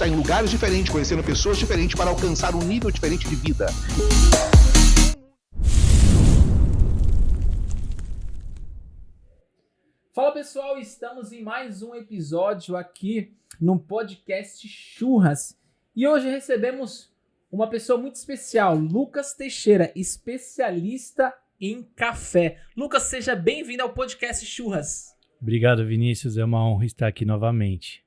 estar em lugares diferentes, conhecendo pessoas diferentes para alcançar um nível diferente de vida. Fala pessoal, estamos em mais um episódio aqui no podcast Churras e hoje recebemos uma pessoa muito especial, Lucas Teixeira, especialista em café. Lucas, seja bem-vindo ao podcast Churras. Obrigado, Vinícius, é uma honra estar aqui novamente.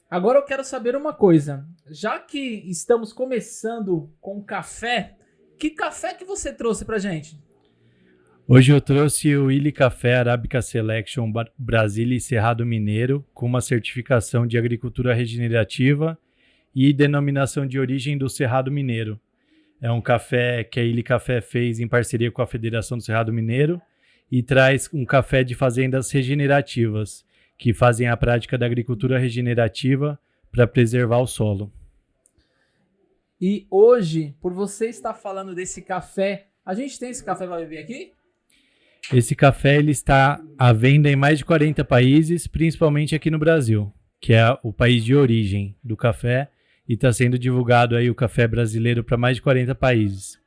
Agora eu quero saber uma coisa, já que estamos começando com café, que café que você trouxe pra gente? Hoje eu trouxe o Illy Café Arabica Selection Brasília e Cerrado Mineiro, com uma certificação de agricultura regenerativa e denominação de origem do Cerrado Mineiro. É um café que a Illy Café fez em parceria com a Federação do Cerrado Mineiro e traz um café de fazendas regenerativas, que fazem a prática da agricultura regenerativa para preservar o solo. E hoje, por você estar falando desse café, a gente tem esse café para beber aqui? Esse café ele está à venda em mais de 40 países, principalmente aqui no Brasil, que é o país de origem do café, e está sendo divulgado aí o café brasileiro para mais de 40 países.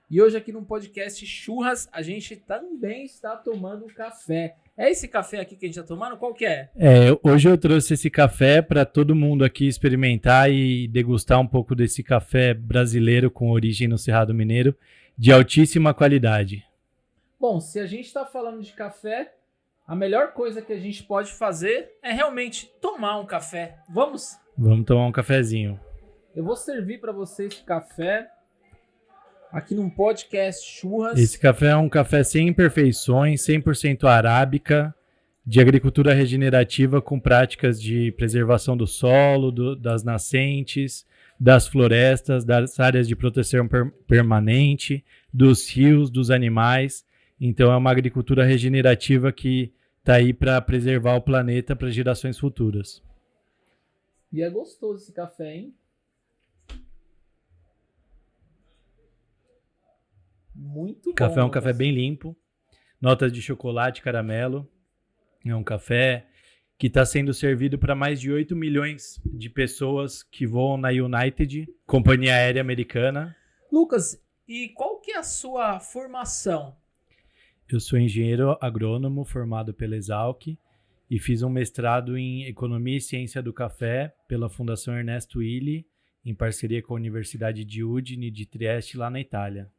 E hoje aqui no podcast Churras, a gente também está tomando café. É esse café aqui que a gente está tomando? Qual que é? Hoje eu trouxe esse café para todo mundo aqui experimentar e degustar um pouco desse café brasileiro com origem no Cerrado Mineiro, de altíssima qualidade. Bom, se a gente está falando de café, a melhor coisa que a gente pode fazer é realmente tomar um café. Vamos? Vamos tomar um cafezinho. Eu vou servir para vocês esse café aqui num podcast Churras. Esse café é um café sem imperfeições, 100% arábica, de agricultura regenerativa com práticas de preservação do solo, das nascentes, das florestas, das áreas de proteção permanente, dos rios, dos animais. Então é uma agricultura regenerativa que está aí para preservar o planeta para gerações futuras. E é gostoso esse café, hein? Muito bom. O café é um café bem limpo, notas de chocolate, caramelo. É um café que está sendo servido para mais de 8 milhões de pessoas que voam na United, companhia aérea americana. Lucas, e qual que é a sua formação? Eu sou engenheiro agrônomo formado pela Exalc e fiz um mestrado em Economia e Ciência do Café pela Fundação Ernesto Illy, em parceria com a Universidade de Udine de Trieste, lá na Itália.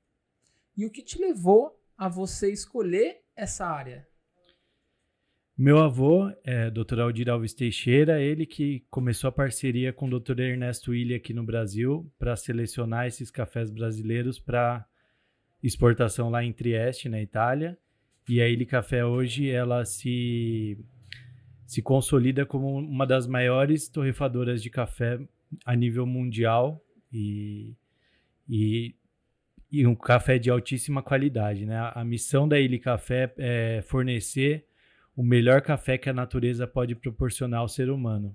E o que te levou a você escolher essa área? Meu avô é Dr. Aldir Alves Teixeira, ele que começou a parceria com o Dr. Ernesto Illy aqui no Brasil para selecionar esses cafés brasileiros para exportação lá em Trieste, na Itália. E a Illy Café hoje ela se consolida como uma das maiores torrefadoras de café a nível mundial e um café de altíssima qualidade, né? A missão da Illy Café é fornecer o melhor café que a natureza pode proporcionar ao ser humano.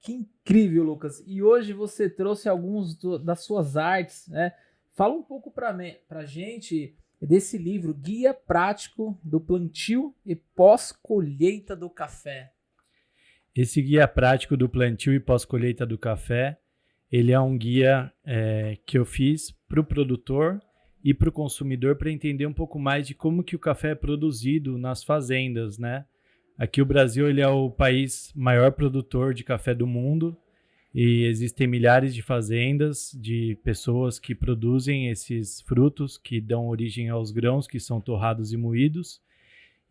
Que incrível, Lucas! E hoje você trouxe alguns das suas artes, né? Fala um pouco pra gente desse livro, Guia Prático do Plantio e Pós-Colheita do Café. Esse Guia Prático do Plantio e Pós-Colheita do Café, ele é um guia que eu fiz para o produtor e para o consumidor para entender um pouco mais de como que o café é produzido nas fazendas, né? Aqui o Brasil ele é o país maior produtor de café do mundo e existem milhares de fazendas de pessoas que produzem esses frutos que dão origem aos grãos que são torrados e moídos.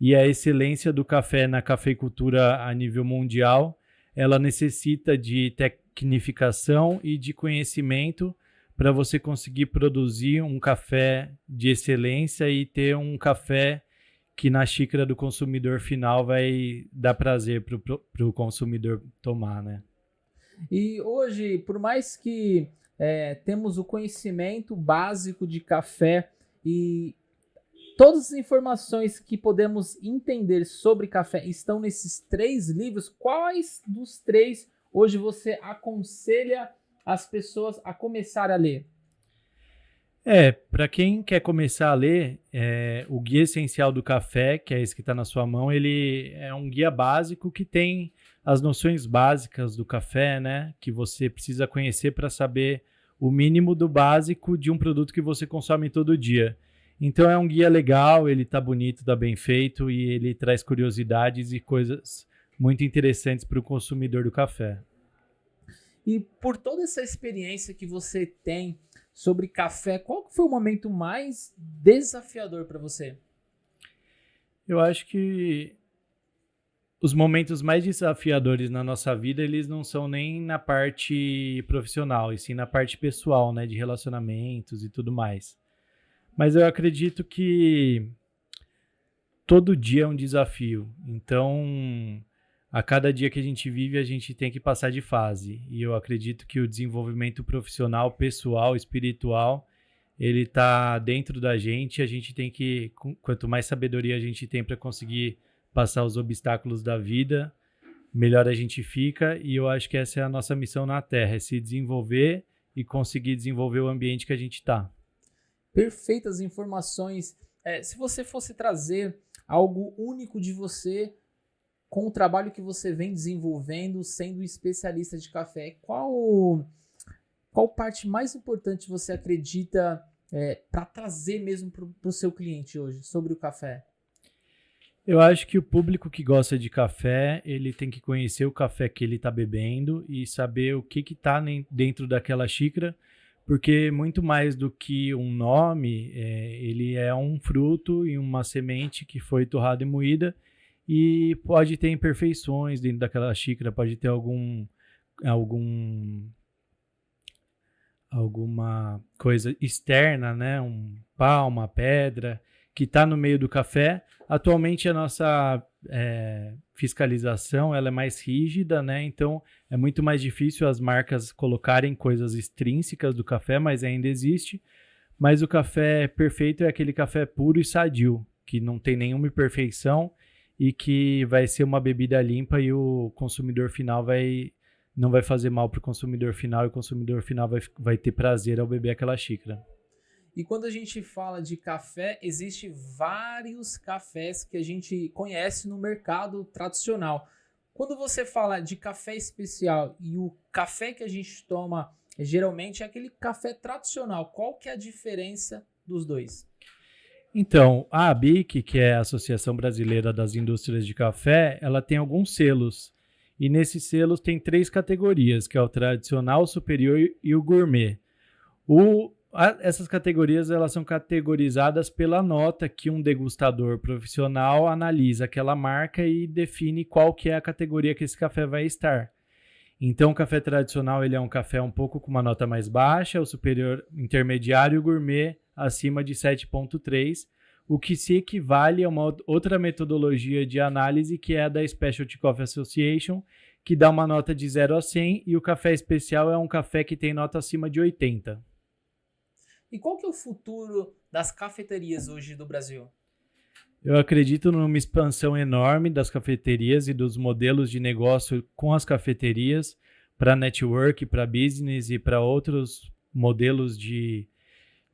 E a excelência do café na cafeicultura a nível mundial, ela necessita de tecnificação e de conhecimento para você conseguir produzir um café de excelência e ter um café que na xícara do consumidor final vai dar prazer para o consumidor tomar, né? E hoje, por mais que temos o conhecimento básico de café e todas as informações que podemos entender sobre café estão nesses 3 livros, quais dos 3 hoje você aconselha as pessoas a começar a ler? Para quem quer começar a ler, o Guia Essencial do Café, que é esse que está na sua mão, ele é um guia básico que tem as noções básicas do café, né? Que você precisa conhecer para saber o mínimo do básico de um produto que você consome todo dia. Então é um guia legal, ele tá bonito, tá bem feito e ele traz curiosidades e coisas muito interessantes para o consumidor do café. E por toda essa experiência que você tem sobre café, qual que foi o momento mais desafiador para você? Eu acho que os momentos mais desafiadores na nossa vida, eles não são nem na parte profissional, e sim na parte pessoal, né, de relacionamentos e tudo mais. Mas eu acredito que todo dia é um desafio. Então, a cada dia que a gente vive, a gente tem que passar de fase. E eu acredito que o desenvolvimento profissional, pessoal, espiritual, ele está dentro da gente. A gente tem que, quanto mais sabedoria a gente tem para conseguir passar os obstáculos da vida, melhor a gente fica. E eu acho que essa é a nossa missão na Terra, é se desenvolver e conseguir desenvolver o ambiente que a gente está. Perfeitas informações. Se você fosse trazer algo único de você com o trabalho que você vem desenvolvendo, sendo especialista de café, qual parte mais importante você acredita para trazer mesmo para o seu cliente hoje sobre o café? Eu acho que o público que gosta de café, ele tem que conhecer o café que ele está bebendo e saber o que está dentro daquela xícara, porque muito mais do que um nome, ele é um fruto e uma semente que foi torrada e moída e pode ter imperfeições dentro daquela xícara, pode ter alguma coisa externa, né? Um pau, uma pedra, que está no meio do café. Atualmente a nossa fiscalização ela é mais rígida, né? Então é muito mais difícil as marcas colocarem coisas extrínsecas do café, mas ainda existe. Mas o café perfeito é aquele café puro e sadio, que não tem nenhuma imperfeição e que vai ser uma bebida limpa e o consumidor final não vai fazer mal para o consumidor final e o consumidor final vai ter prazer ao beber aquela xícara. E quando a gente fala de café, existe vários cafés que a gente conhece no mercado tradicional. Quando você fala de café especial e o café que a gente toma geralmente é aquele café tradicional, qual que é a diferença dos dois? Então, a ABIC, que é a Associação Brasileira das Indústrias de Café, ela tem alguns selos. E nesses selos tem 3 categorias, que é o tradicional, o superior e o gourmet. Essas categorias elas são categorizadas pela nota que um degustador profissional analisa aquela marca e define qual que é a categoria que esse café vai estar. Então, o café tradicional ele é um café um pouco com uma nota mais baixa, o superior intermediário e o gourmet acima de 7,3, o que se equivale a uma outra metodologia de análise que é a da Specialty Coffee Association, que dá uma nota de 0 a 100, e o café especial é um café que tem nota acima de 80. E qual que é o futuro das cafeterias hoje do Brasil? Eu acredito numa expansão enorme das cafeterias e dos modelos de negócio com as cafeterias para network, para business e para outros modelos de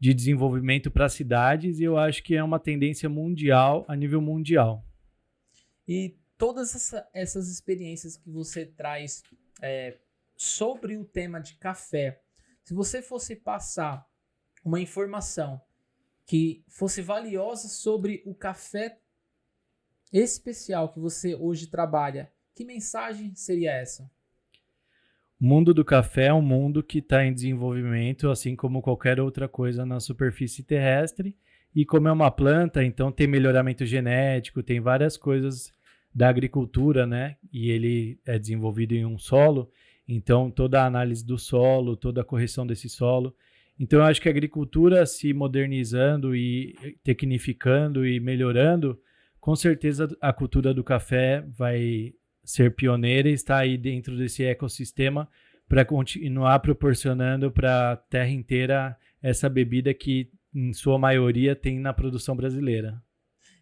desenvolvimento para cidades, e eu acho que é uma tendência mundial, a nível mundial. E todas essas experiências que você traz sobre o tema de café, se você fosse passar uma informação que fosse valiosa sobre o café especial que você hoje trabalha, que mensagem seria essa? O mundo do café é um mundo que está em desenvolvimento, assim como qualquer outra coisa na superfície terrestre. E como é uma planta, então tem melhoramento genético, tem várias coisas da agricultura, né? E ele é desenvolvido em um solo, então toda a análise do solo, toda a correção desse solo. Então eu acho que a agricultura se modernizando e tecnificando e melhorando, com certeza a cultura do café vai ser pioneira e está aí dentro desse ecossistema para continuar proporcionando para a terra inteira essa bebida que, em sua maioria, tem na produção brasileira.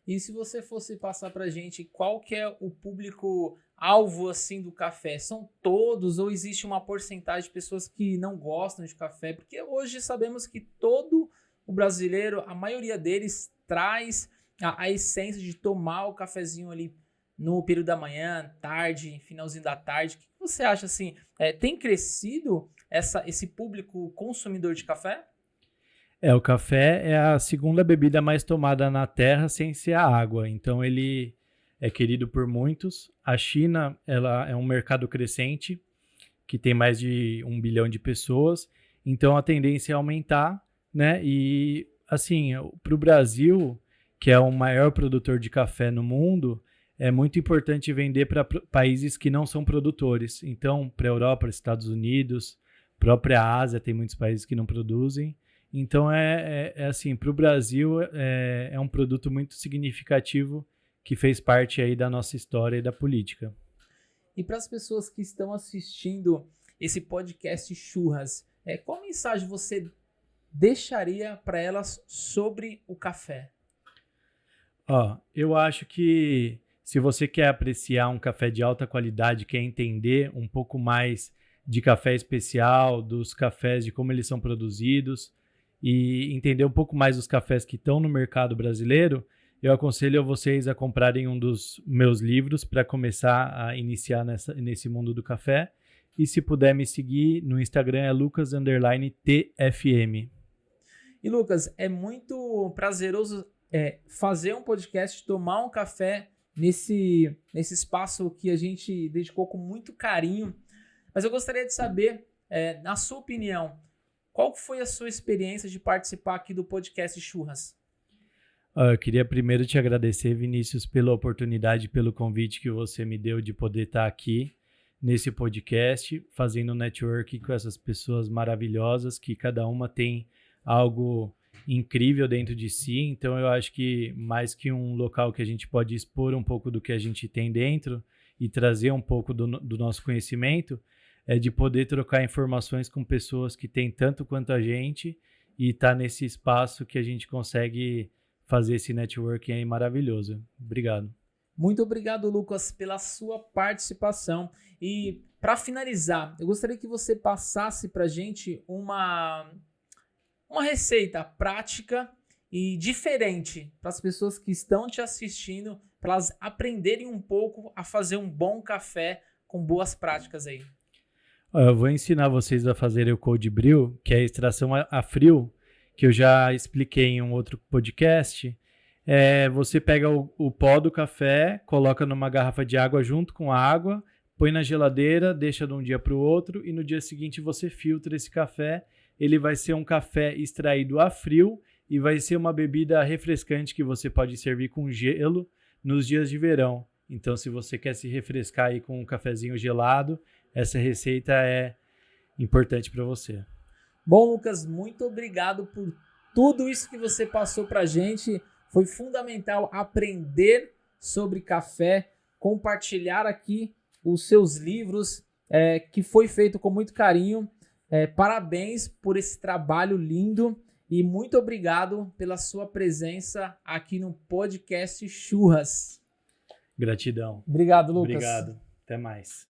E se você fosse passar para a gente qual que é o público-alvo assim, do café? São todos ou existe uma porcentagem de pessoas que não gostam de café? Porque hoje sabemos que todo o brasileiro, a maioria deles, traz a essência de tomar o cafezinho ali no período da manhã, tarde, finalzinho da tarde. O que você acha assim? Tem crescido esse público consumidor de café? O café é a segunda bebida mais tomada na Terra sem ser a água. Então ele é querido por muitos. A China, ela é um mercado crescente que tem mais de 1 bilhão de pessoas. Então a tendência é aumentar, né? E assim, para o Brasil, que é o maior produtor de café no mundo, é muito importante vender para países que não são produtores. Então, para a Europa, para os Estados Unidos, própria Ásia, tem muitos países que não produzem. Então, assim, para o Brasil, é um produto muito significativo que fez parte aí da nossa história e da política. E para as pessoas que estão assistindo esse podcast Churras, qual mensagem você deixaria para elas sobre o café? Eu acho que se você quer apreciar um café de alta qualidade, quer entender um pouco mais de café especial, dos cafés, de como eles são produzidos e entender um pouco mais dos cafés que estão no mercado brasileiro, eu aconselho vocês a comprarem um dos meus livros para começar a iniciar nesse mundo do café. E se puder me seguir no Instagram é Lucas_TFM. E Lucas, é muito prazeroso fazer um podcast, tomar um café nesse espaço que a gente dedicou com muito carinho. Mas eu gostaria de saber, na sua opinião, qual foi a sua experiência de participar aqui do podcast Churras? Eu queria primeiro te agradecer, Vinícius, pela oportunidade, pelo convite que você me deu de poder estar aqui nesse podcast, fazendo network com essas pessoas maravilhosas, que cada uma tem algo incrível dentro de si. Então eu acho que mais que um local que a gente pode expor um pouco do que a gente tem dentro e trazer um pouco do nosso conhecimento, é de poder trocar informações com pessoas que têm tanto quanto a gente e estar nesse espaço que a gente consegue fazer esse networking aí maravilhoso. Obrigado. Muito obrigado, Lucas, pela sua participação. E para finalizar, eu gostaria que você passasse para a gente uma receita prática e diferente para as pessoas que estão te assistindo, para elas aprenderem um pouco a fazer um bom café com boas práticas aí. Eu vou ensinar vocês a fazerem o cold brew, que é a extração a frio, que eu já expliquei em um outro podcast. Você pega o pó do café, coloca numa garrafa de água junto com a água, põe na geladeira, deixa de um dia para o outro e no dia seguinte você filtra esse café. Ele vai ser um café extraído a frio e vai ser uma bebida refrescante que você pode servir com gelo nos dias de verão. Então, se você quer se refrescar aí com um cafezinho gelado, essa receita é importante para você. Bom, Lucas, muito obrigado por tudo isso que você passou para a gente. Foi fundamental aprender sobre café, compartilhar aqui os seus livros, que foi feito com muito carinho. Parabéns por esse trabalho lindo e muito obrigado pela sua presença aqui no podcast Churras. Gratidão. Obrigado, Lucas. Obrigado. Até mais.